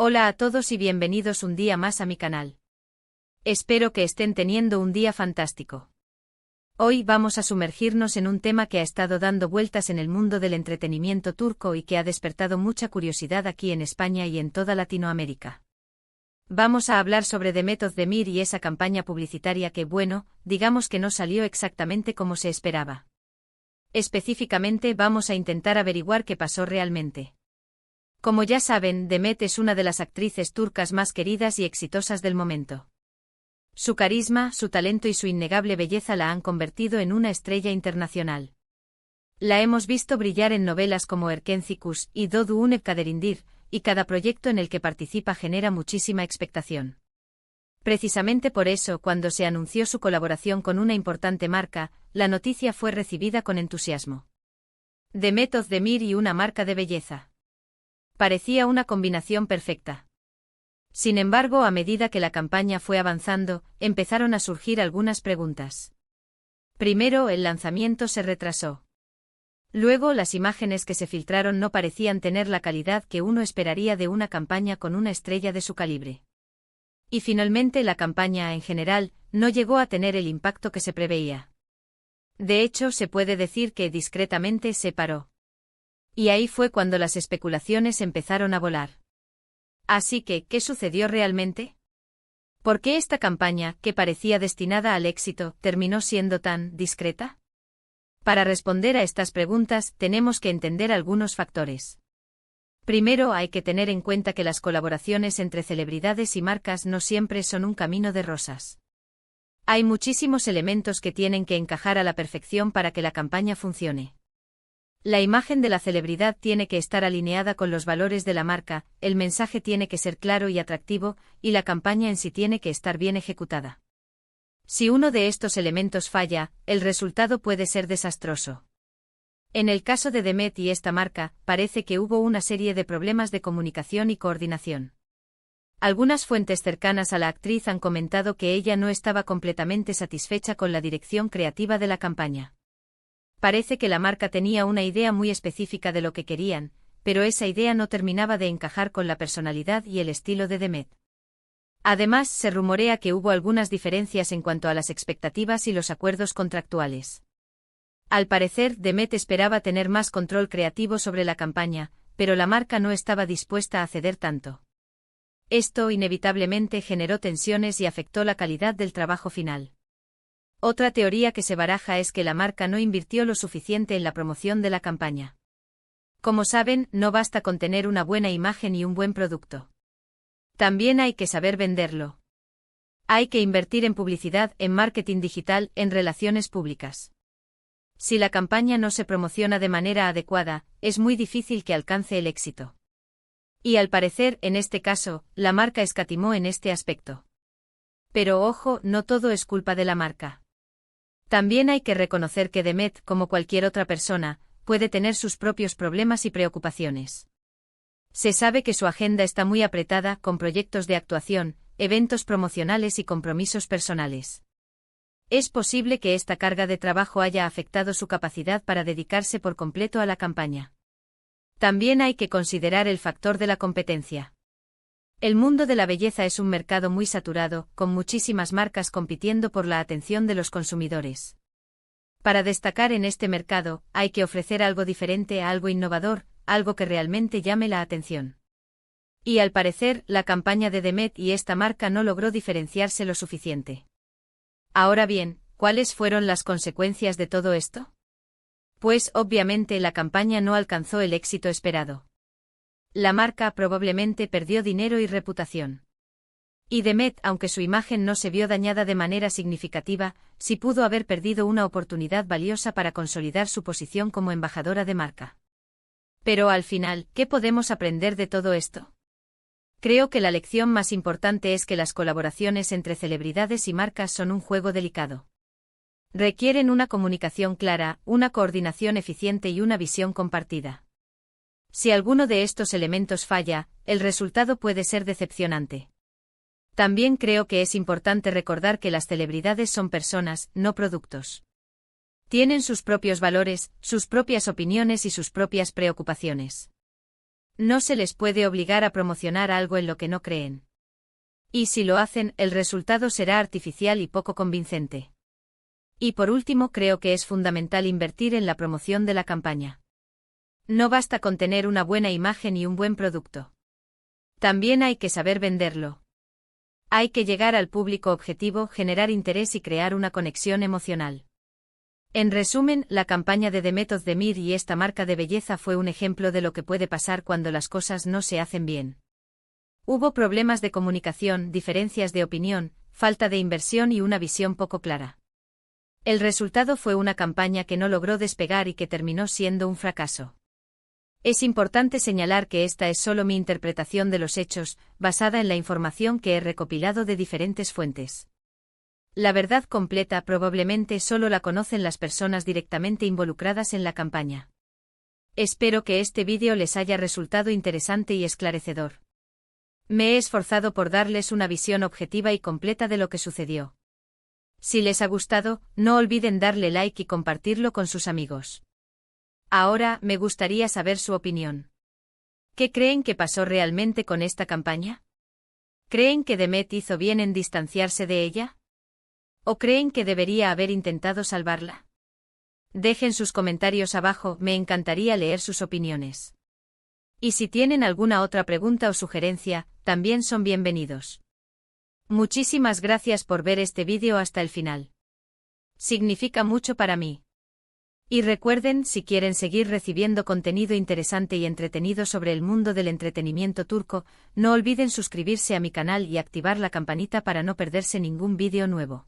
Hola a todos y bienvenidos un día más a mi canal. Espero que estén teniendo un día fantástico. Hoy vamos a sumergirnos en un tema que ha estado dando vueltas en el mundo del entretenimiento turco y que ha despertado mucha curiosidad aquí en España y en toda Latinoamérica. Vamos a hablar sobre Demet Özdemir y esa campaña publicitaria que, digamos que no salió exactamente como se esperaba. Específicamente vamos a intentar averiguar qué pasó realmente. Como ya saben, Demet es una de las actrices turcas más queridas y exitosas del momento. Su carisma, su talento y su innegable belleza la han convertido en una estrella internacional. La hemos visto brillar en novelas como Erkenci y Doğu Unep Kaderindir, y cada proyecto en el que participa genera muchísima expectación. Precisamente por eso, cuando se anunció su colaboración con una importante marca, la noticia fue recibida con entusiasmo. Demet Özdemir y una marca de belleza. Parecía una combinación perfecta. Sin embargo, a medida que la campaña fue avanzando, empezaron a surgir algunas preguntas. Primero, el lanzamiento se retrasó. Luego, las imágenes que se filtraron no parecían tener la calidad que uno esperaría de una campaña con una estrella de su calibre. Y finalmente, la campaña, en general, no llegó a tener el impacto que se preveía. De hecho, se puede decir que discretamente se paró. Y ahí fue cuando las especulaciones empezaron a volar. Así que, ¿qué sucedió realmente? ¿Por qué esta campaña, que parecía destinada al éxito, terminó siendo tan discreta? Para responder a estas preguntas, tenemos que entender algunos factores. Primero, hay que tener en cuenta que las colaboraciones entre celebridades y marcas no siempre son un camino de rosas. Hay muchísimos elementos que tienen que encajar a la perfección para que la campaña funcione. La imagen de la celebridad tiene que estar alineada con los valores de la marca, el mensaje tiene que ser claro y atractivo, y la campaña en sí tiene que estar bien ejecutada. Si uno de estos elementos falla, el resultado puede ser desastroso. En el caso de Demet y esta marca, parece que hubo una serie de problemas de comunicación y coordinación. Algunas fuentes cercanas a la actriz han comentado que ella no estaba completamente satisfecha con la dirección creativa de la campaña. Parece que la marca tenía una idea muy específica de lo que querían, pero esa idea no terminaba de encajar con la personalidad y el estilo de Demet. Además, se rumorea que hubo algunas diferencias en cuanto a las expectativas y los acuerdos contractuales. Al parecer, Demet esperaba tener más control creativo sobre la campaña, pero la marca no estaba dispuesta a ceder tanto. Esto inevitablemente generó tensiones y afectó la calidad del trabajo final. Otra teoría que se baraja es que la marca no invirtió lo suficiente en la promoción de la campaña. Como saben, no basta con tener una buena imagen y un buen producto. También hay que saber venderlo. Hay que invertir en publicidad, en marketing digital, en relaciones públicas. Si la campaña no se promociona de manera adecuada, es muy difícil que alcance el éxito. Y al parecer, en este caso, la marca escatimó en este aspecto. Pero ojo, no todo es culpa de la marca. También hay que reconocer que Demet, como cualquier otra persona, puede tener sus propios problemas y preocupaciones. Se sabe que su agenda está muy apretada, con proyectos de actuación, eventos promocionales y compromisos personales. Es posible que esta carga de trabajo haya afectado su capacidad para dedicarse por completo a la campaña. También hay que considerar el factor de la competencia. El mundo de la belleza es un mercado muy saturado, con muchísimas marcas compitiendo por la atención de los consumidores. Para destacar en este mercado, hay que ofrecer algo diferente, algo innovador, algo que realmente llame la atención. Y al parecer, la campaña de Demet y esta marca no logró diferenciarse lo suficiente. Ahora bien, ¿cuáles fueron las consecuencias de todo esto? Pues obviamente la campaña no alcanzó el éxito esperado. La marca probablemente perdió dinero y reputación. Y Demet, aunque su imagen no se vio dañada de manera significativa, sí pudo haber perdido una oportunidad valiosa para consolidar su posición como embajadora de marca. Pero al final, ¿qué podemos aprender de todo esto? Creo que la lección más importante es que las colaboraciones entre celebridades y marcas son un juego delicado. Requieren una comunicación clara, una coordinación eficiente y una visión compartida. Si alguno de estos elementos falla, el resultado puede ser decepcionante. También creo que es importante recordar que las celebridades son personas, no productos. Tienen sus propios valores, sus propias opiniones y sus propias preocupaciones. No se les puede obligar a promocionar algo en lo que no creen. Y si lo hacen, el resultado será artificial y poco convincente. Y por último, creo que es fundamental invertir en la promoción de la campaña. No basta con tener una buena imagen y un buen producto. También hay que saber venderlo. Hay que llegar al público objetivo, generar interés y crear una conexión emocional. En resumen, la campaña de Demet Özdemir y esta marca de belleza fue un ejemplo de lo que puede pasar cuando las cosas no se hacen bien. Hubo problemas de comunicación, diferencias de opinión, falta de inversión y una visión poco clara. El resultado fue una campaña que no logró despegar y que terminó siendo un fracaso. Es importante señalar que esta es solo mi interpretación de los hechos, basada en la información que he recopilado de diferentes fuentes. La verdad completa probablemente solo la conocen las personas directamente involucradas en la campaña. Espero que este vídeo les haya resultado interesante y esclarecedor. Me he esforzado por darles una visión objetiva y completa de lo que sucedió. Si les ha gustado, no olviden darle like y compartirlo con sus amigos. Ahora, me gustaría saber su opinión. ¿Qué creen que pasó realmente con esta campaña? ¿Creen que Demet hizo bien en distanciarse de ella? ¿O creen que debería haber intentado salvarla? Dejen sus comentarios abajo, me encantaría leer sus opiniones. Y si tienen alguna otra pregunta o sugerencia, también son bienvenidos. Muchísimas gracias por ver este vídeo hasta el final. Significa mucho para mí. Y recuerden, si quieren seguir recibiendo contenido interesante y entretenido sobre el mundo del entretenimiento turco, no olviden suscribirse a mi canal y activar la campanita para no perderse ningún vídeo nuevo.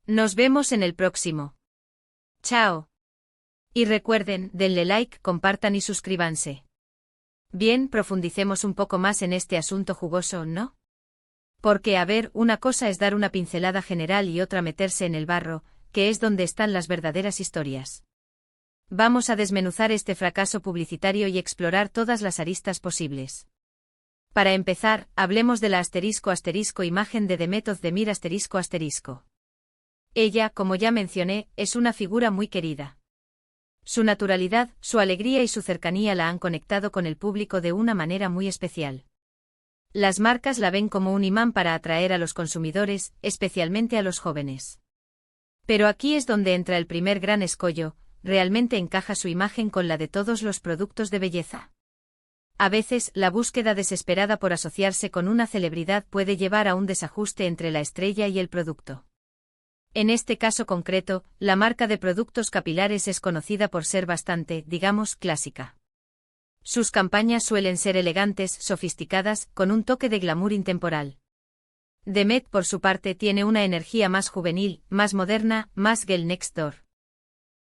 Nos vemos en el próximo. Chao. Y recuerden, denle like, compartan y suscríbanse. Bien, profundicemos un poco más en este asunto jugoso, ¿no? Porque, a ver, una cosa es dar una pincelada general y otra meterse en el barro, que es donde están las verdaderas historias. Vamos a desmenuzar este fracaso publicitario y explorar todas las aristas posibles. Para empezar, hablemos de la imagen de Demet Özdemir ***. Ella, como ya mencioné, es una figura muy querida. Su naturalidad, su alegría y su cercanía la han conectado con el público de una manera muy especial. Las marcas la ven como un imán para atraer a los consumidores, especialmente a los jóvenes. Pero aquí es donde entra el primer gran escollo: ¿realmente encaja su imagen con la de todos los productos de belleza? A veces, la búsqueda desesperada por asociarse con una celebridad puede llevar a un desajuste entre la estrella y el producto. En este caso concreto, la marca de productos capilares es conocida por ser bastante, digamos, clásica. Sus campañas suelen ser elegantes, sofisticadas, con un toque de glamour intemporal. Demet, por su parte, tiene una energía más juvenil, más moderna, más girl next door.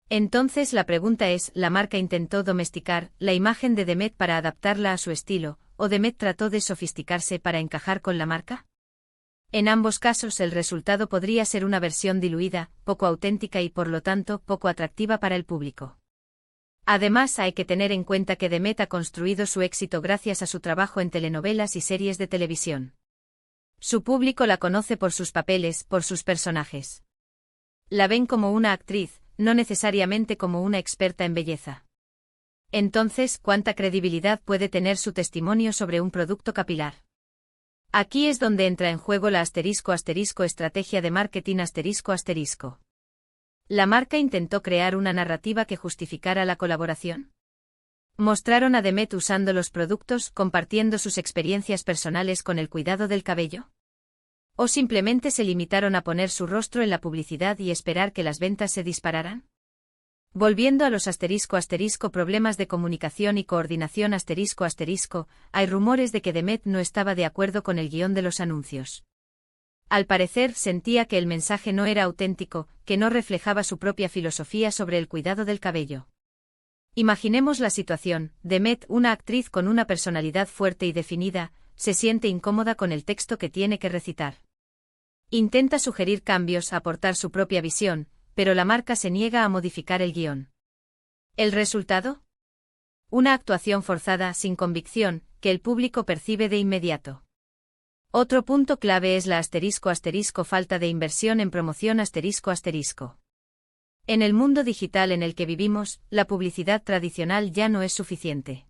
Entonces la pregunta es, ¿la marca intentó domesticar la imagen de Demet para adaptarla a su estilo, o Demet trató de sofisticarse para encajar con la marca? En ambos casos el resultado podría ser una versión diluida, poco auténtica y por lo tanto poco atractiva para el público. Además, hay que tener en cuenta que Demet ha construido su éxito gracias a su trabajo en telenovelas y series de televisión. Su público la conoce por sus papeles, por sus personajes. La ven como una actriz, no necesariamente como una experta en belleza. Entonces, ¿cuánta credibilidad puede tener su testimonio sobre un producto capilar? Aquí es donde entra en juego la estrategia de marketing ***. ¿La marca intentó crear una narrativa que justificara la colaboración? ¿Mostraron a Demet usando los productos, compartiendo sus experiencias personales con el cuidado del cabello? ¿O simplemente se limitaron a poner su rostro en la publicidad y esperar que las ventas se dispararan? Volviendo a los problemas de comunicación y coordinación hay rumores de que Demet no estaba de acuerdo con el guión de los anuncios. Al parecer, sentía que el mensaje no era auténtico, que no reflejaba su propia filosofía sobre el cuidado del cabello. Imaginemos la situación: Demet, una actriz con una personalidad fuerte y definida, se siente incómoda con el texto que tiene que recitar. Intenta sugerir cambios, aportar su propia visión, pero la marca se niega a modificar el guión. ¿El resultado? Una actuación forzada, sin convicción, que el público percibe de inmediato. Otro punto clave es la falta de inversión en promoción ***. En el mundo digital en el que vivimos, la publicidad tradicional ya no es suficiente.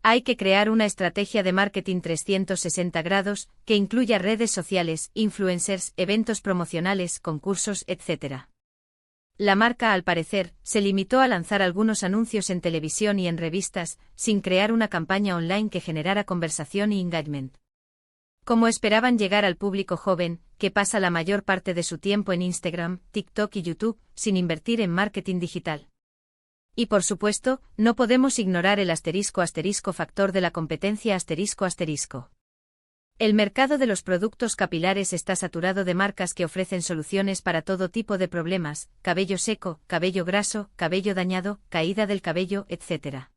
Hay que crear una estrategia de marketing 360 grados, que incluya redes sociales, influencers, eventos promocionales, concursos, etc. La marca, al parecer, se limitó a lanzar algunos anuncios en televisión y en revistas, sin crear una campaña online que generara conversación y engagement. Como esperaban llegar al público joven, que pasa la mayor parte de su tiempo en Instagram, TikTok y YouTube, sin invertir en marketing digital. Y por supuesto, no podemos ignorar el ** factor de la competencia ***. El mercado de los productos capilares está saturado de marcas que ofrecen soluciones para todo tipo de problemas: cabello seco, cabello graso, cabello dañado, caída del cabello, etc.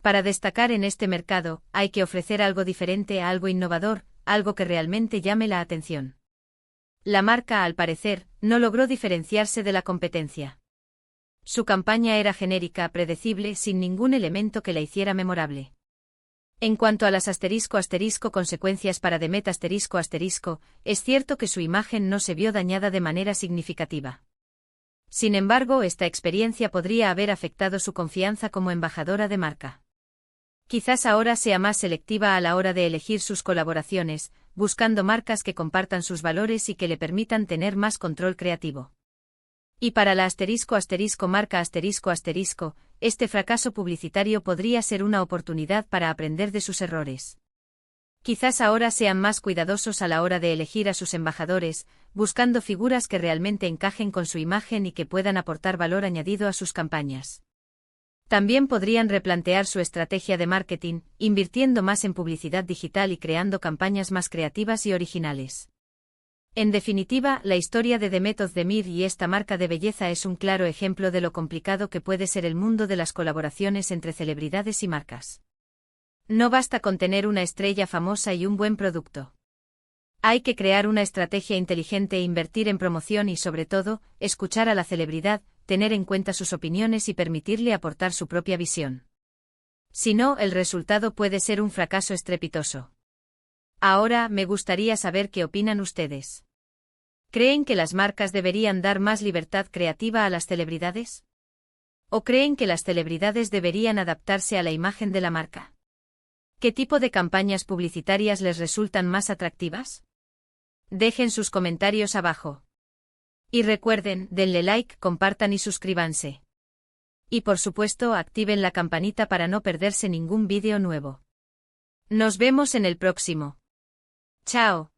Para destacar en este mercado, hay que ofrecer algo diferente, algo innovador, algo que realmente llame la atención. La marca, al parecer, no logró diferenciarse de la competencia. Su campaña era genérica, predecible, sin ningún elemento que la hiciera memorable. En cuanto a las ** consecuencias para Demet ***, es cierto que su imagen no se vio dañada de manera significativa. Sin embargo, esta experiencia podría haber afectado su confianza como embajadora de marca. Quizás ahora sea más selectiva a la hora de elegir sus colaboraciones, buscando marcas que compartan sus valores y que le permitan tener más control creativo. Y para la ** marca ***, este fracaso publicitario podría ser una oportunidad para aprender de sus errores. Quizás ahora sean más cuidadosos a la hora de elegir a sus embajadores, buscando figuras que realmente encajen con su imagen y que puedan aportar valor añadido a sus campañas. También podrían replantear su estrategia de marketing, invirtiendo más en publicidad digital y creando campañas más creativas y originales. En definitiva, la historia de Demet Özdemir y esta marca de belleza es un claro ejemplo de lo complicado que puede ser el mundo de las colaboraciones entre celebridades y marcas. No basta con tener una estrella famosa y un buen producto. Hay que crear una estrategia inteligente e invertir en promoción y, sobre todo, escuchar a la celebridad, tener en cuenta sus opiniones y permitirle aportar su propia visión. Si no, el resultado puede ser un fracaso estrepitoso. Ahora, me gustaría saber qué opinan ustedes. ¿Creen que las marcas deberían dar más libertad creativa a las celebridades? ¿O creen que las celebridades deberían adaptarse a la imagen de la marca? ¿Qué tipo de campañas publicitarias les resultan más atractivas? Dejen sus comentarios abajo. Y recuerden, denle like, compartan y suscríbanse. Y por supuesto, activen la campanita para no perderse ningún vídeo nuevo. Nos vemos en el próximo. Chao.